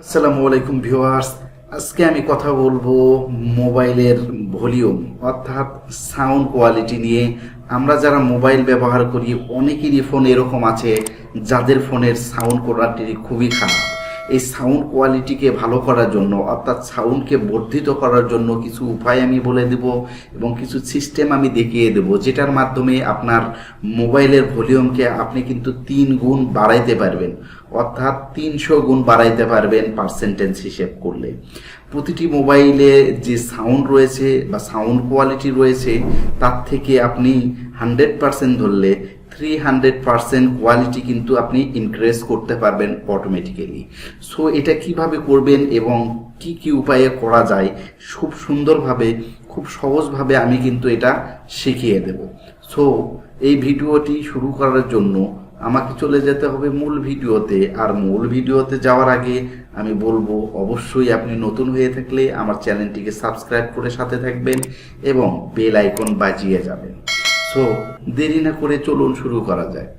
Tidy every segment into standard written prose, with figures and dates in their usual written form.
আসসালামু আলাইকুম ভিউয়ার্স। আজকে আমি কথা বলবো মোবাইলের ভলিউম অর্থাৎ সাউন্ড কোয়ালিটি নিয়ে। আমরা যারা মোবাইল ব্যবহার করি অনেকেরই ফোন এরকম আছে যাদের ফোনের সাউন্ড কোয়ালিটি খুবই খারাপ। এই সাউন্ড কোয়ালিটিকে ভালো করার জন্য অর্থাৎ সাউন্ডকে বর্ধিত করার জন্য কিছু উপায় আমি বলে দেব এবং কিছু সিস্টেম আমি দেখিয়ে দেব, যেটার মাধ্যমে আপনার মোবাইলের ভলিউমকে আপনি কিন্তু 3 গুণ বাড়াইতে পারবেন, অর্থাৎ 300 গুণ বাড়াইতে পারবেন পার্সেন্টেজ হিসেব করলে। প্রতিটি মোবাইলে যে সাউন্ড রয়েছে বা সাউন্ড কোয়ালিটি রয়েছে তার থেকে আপনি 100% ধরলে 300% কোয়ালিটি কিন্তু আপনি ইনক্রিজ করতে পারবেন অটোমেটিক্যালি। সো এটা কিভাবে করবেন এবং কি কি উপায়ে করা যায় খুব সুন্দরভাবে, খুব সহজভাবে আমি কিন্তু এটা শিখিয়ে দেব। সো এই ভিডিওটি শুরু করার জন্য আমাকে চলে যেতে হবে মূল ভিডিওতে। আর মূল ভিডিওতে যাওয়ার আগে আমি বলবো, অবশ্যই আপনি নতুন হয়ে থাকলে আমার চ্যানেলটিকে সাবস্ক্রাইব করে সাথে থাকবেন এবং বেল আইকন বাজিয়ে যাবেন। সো দেরি না করে চলুন শুরু করা যায়।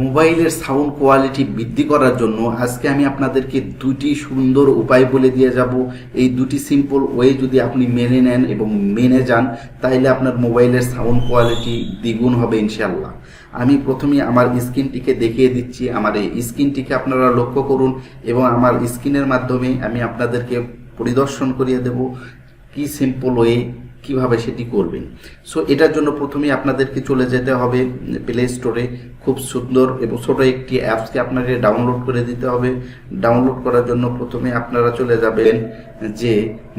মোবাইলের সাউন্ড কোয়ালিটি বৃদ্ধি করার জন্য আজকে আমি আপনাদেরকে দুটি সুন্দর উপায় বলে দিয়ে যাব। এই দুটি সিম্পল ওয়ে যদি আপনি মেনে নেন এবং মেনে যান তাহলে আপনার মোবাইলের সাউন্ড কোয়ালিটি দ্বিগুণ হবে ইনশাআল্লাহ। আমি প্রথমে আমার স্ক্রিনটিকে দেখিয়ে দিচ্ছি। আমার এই স্ক্রিনটিকে আপনারা লক্ষ্য করুন এবং আমার স্ক্রিনের মাধ্যমে আমি আপনাদেরকে পরিদর্শন করিয়ে দেব কি সিম্পল ওয়ে কিভাবে সেটি করবেন। সো এটার জন্য প্রথমে আপনাদেরকে চলে যেতে হবে প্লে স্টোরে। খুব সুন্দর এবং ছোট একটি অ্যাপসকে আপনাকে ডাউনলোড করে দিতে হবে। ডাউনলোড করার জন্য প্রথমে আপনারা চলে যাবেন যে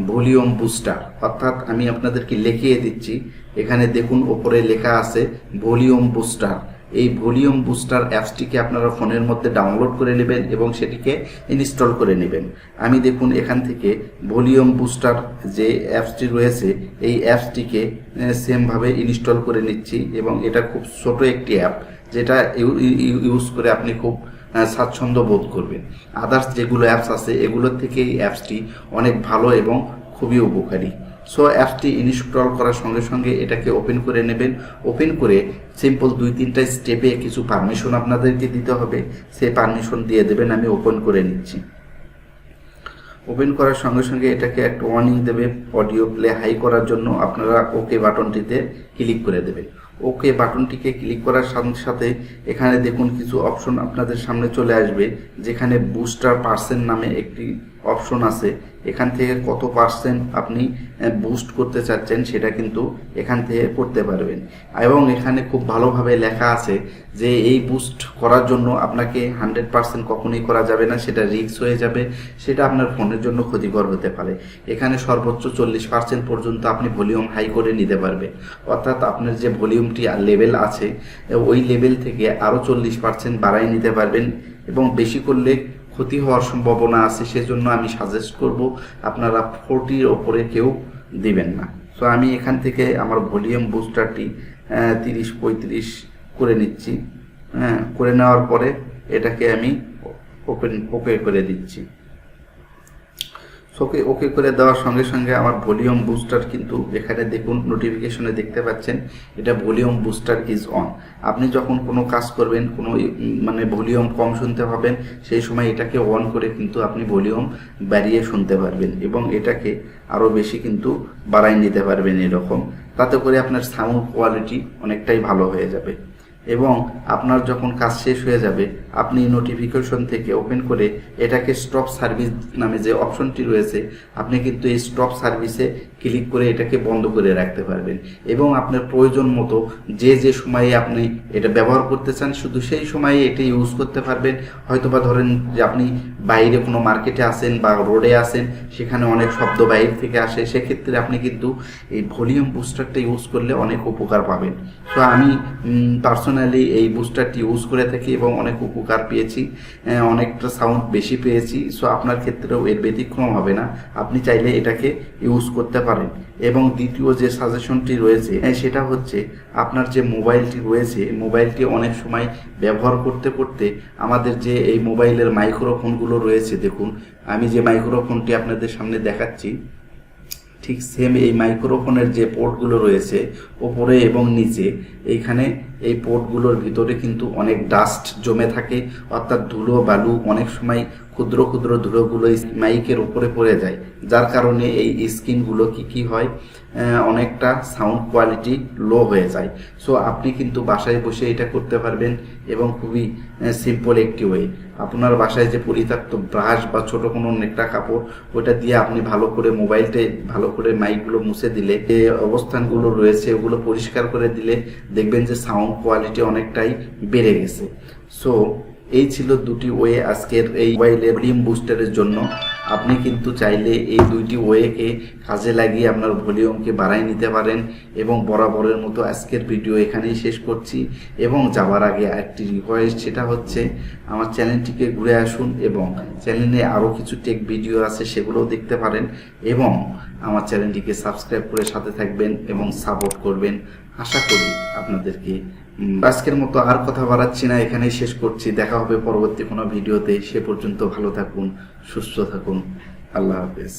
ভলিউম বুস্টার, অর্থাৎ আমি আপনাদেরকে লিখিয়ে দিচ্ছি। এখানে দেখুন ওপরে লেখা আছে ভলিউম বুস্টার। এই ভলিউম বুস্টার অ্যাপসটিকে আপনারা ফোনের মধ্যে ডাউনলোড করে নেবেন এবং সেটিকে ইনস্টল করে নেবেন। আমি দেখুন এখান থেকে ভলিউম বুস্টার যে অ্যাপসটি রয়েছে এই অ্যাপসটিকে সেমভাবে ইনস্টল করে নিচ্ছি এবং এটা খুব ছোট একটি অ্যাপ, যেটা ইউজ করে আপনি খুব স্বাচ্ছন্দ্য বোধ করবেন। আদার্স যেগুলো অ্যাপস আছে এগুলোর থেকে এই অ্যাপসটি অনেক ভালো এবং খুবই উপকারী। সো অ্যাপসটি ইনস্টল করার সঙ্গে সঙ্গে এটাকে ওপেন করে নেবেন। ওপেন করে সিম্পল 2-3টা স্টেপে কিছু পারমিশন আপনাদেরকে দিতে হবে, সেই পারমিশন দিয়ে দেবেন। আমি ওপেন করে নিচ্ছি। ওপেন করার সঙ্গে সঙ্গে এটাকে একটা ওয়ার্নিং দেবে অডিও প্লে হাই করার জন্য। আপনারা ওকে বাটনটিতে ক্লিক করে দেবেন। ওকে বাটনটিকে ক্লিক করার সাথে সাথে এখানে দেখুন কিছু অপশন আপনাদের সামনে চলে আসবে, যেখানে বুস্টার পার্সেন্ট নামে একটি অপশন আছে। এখান থেকে কত পার্সেন্ট আপনি বুস্ট করতে চাচ্ছেন সেটা কিন্তু এখান থেকে করতে পারবেন। এবং এখানে খুব ভালোভাবে লেখা আছে যে এই বুস্ট করার জন্য আপনাকে 100% কখনোই করা যাবে না, সেটা রিস্ক হয়ে যাবে, সেটা আপনার ফোনের জন্য ক্ষতিকর হতে পারে। এখানে সর্বোচ্চ 40% পর্যন্ত আপনি ভলিউম হাই করে নিতে পারবেন, অর্থাৎ আপনার যে ভলিউমটি লেভেল আছে ওই লেভেল থেকে আরও 40% বাড়াই নিতে পারবেন এবং বেশি করলে ক্ষতি হওয়ার সম্ভাবনা আছে। সেজন্য আমি সাজেস্ট করব আপনারা 40-র ওপরে কেউ দিবেন না। সো আমি এখান থেকে আমার ভলিউম বুস্টারটি 30-35 করে নিচ্ছি। করে নেওয়ার পরে এটাকে আমি ওকে করে দিচ্ছি। ওকে করে দেওয়ার সঙ্গে সঙ্গে আমার ভলিউম বুস্টার কিন্তু এখানে দেখুন নোটিফিকেশনে দেখতে পাচ্ছেন এটা ভলিউম বুস্টার ইজ অন। আপনি যখন কোনো কাজ করবেন, কোনো ভলিউম কম শুনতে পাবেন, সেই সময় এটাকে অন করে কিন্তু আপনি ভলিউম বাড়িয়ে শুনতে পারবেন এবং এটাকে আরও বেশি কিন্তু বাড়াই নিতে পারবেন এরকম। তাতে করে আপনার সাউন্ড কোয়ালিটি অনেকটাই ভালো হয়ে যাবে এবং আপনার যখন কাজ শেষ হয়ে যাবে আপনি নোটিফিকেশন থেকে ওপেন করে এটাকে স্টপ সার্ভিস নামে যে অপশনটি রয়েছে আপনি কিন্তু এই স্টপ সার্ভিসে ক্লিক করে এটাকে বন্ধ করে রাখতে পারবেন এবং আপনার প্রয়োজন মতো যে সময়ে আপনি এটা ব্যবহার করতে চান শুধু সেই সময়ে এটা ইউজ করতে পারবেন। হয়তোবা ধরেন যে আপনি বাইরে কোনো মার্কেটে আসেন বা রোডে আসেন, সেখানে অনেক শব্দ বাইরে থেকে আসে, সেক্ষেত্রে আপনি কিন্তু এই ভলিউম বুস্টারটা ইউজ করলে অনেক উপকার পাবেন। সো আমি পার্সোনালি এই বুস্টারটি ইউজ করে থাকি এবং অনেক উপকার পেয়েছি, অনেকটা সাউন্ড বেশি পেয়েছি। সো আপনার ক্ষেত্রেও এর ব্যতিক্রম হবে না, আপনি চাইলে এটাকে ইউজ করতে পারেন। এবং দ্বিতীয় যে সাজেশনটি রয়েছে সেটা হচ্ছে আপনার যে মোবাইলটি রয়েছে, মোবাইলটি অনেক সময় ব্যবহার করতে করতে আমাদের যে এই মোবাইলের মাইক্রোফোনগুলো রয়েছে, দেখুন আমি যে মাইক্রোফোনটি আপনাদের সামনে দেখাচ্ছি ঠিক সেম এই মাইক্রোফোনের যে পোর্টগুলো রয়েছে ওপরে এবং নিচে, এইখানে এই পোর্টগুলোর ভিতরে কিন্তু অনেক ডাস্ট জমে থাকে, অর্থাৎ ধুলো বালু অনেক সময় ক্ষুদ্র ক্ষুদ্র ধুলোগুলো মাইকের উপরে পড়ে যায়, যার কারণে এই স্ক্রিনগুলো কি হয়, অনেকটা সাউন্ড কোয়ালিটি লো হয়ে যায়। সো আপনি কিন্তু বাসায় বসে এটা করতে পারবেন এবং খুবই সিম্পল একটি ওয়ে। আপনার বাসায় যে পরিত্যক্ত ব্রাশ বা ছোট কোনো নেকড়া কাপড়, ওটা দিয়ে আপনি ভালো করে মোবাইলটা ভালো করে মাইকগুলো মুছে দিলে, যে অবস্থানগুলো রয়েছে ওগুলো পরিষ্কার করে দিলে দেখবেন যে সাউন্ড কোয়ালিটি অনেকটাই বেড়ে গেছে। সো এই ছিল দুটি ওয়ে আজকের এই মোবাইলের ভলিউম বুস্টারের জন্য। আপনি কিন্তু চাইলে এই দুইটি ওয়েকে কাজে লাগিয়ে আপনার ভলিউমকে বাড়াই নিতে পারেন। এবং বরাবরের মতো আজকের ভিডিও এখানেই শেষ করছি, এবং যাওয়ার আগে একটি রিকোয়েস্ট, সেটা হচ্ছে আমার চ্যানেলটিকে ঘুরে আসুন এবং চ্যানেলে আরও কিছু টেক ভিডিও আছে সেগুলোও দেখতে পারেন, এবং আমার চ্যানেলটিকে সাবস্ক্রাইব করে সাথে থাকবেন এবং সাপোর্ট করবেন। আশা করি আপনাদেরকে আজকের মতো আর কথা বাড়াচ্ছি না, এখানেই শেষ করছি। দেখা হবে পরবর্তী কোনো ভিডিওতে। সে পর্যন্ত ভালো থাকুন, সুস্থ থাকুন। আল্লাহ হাফেজ।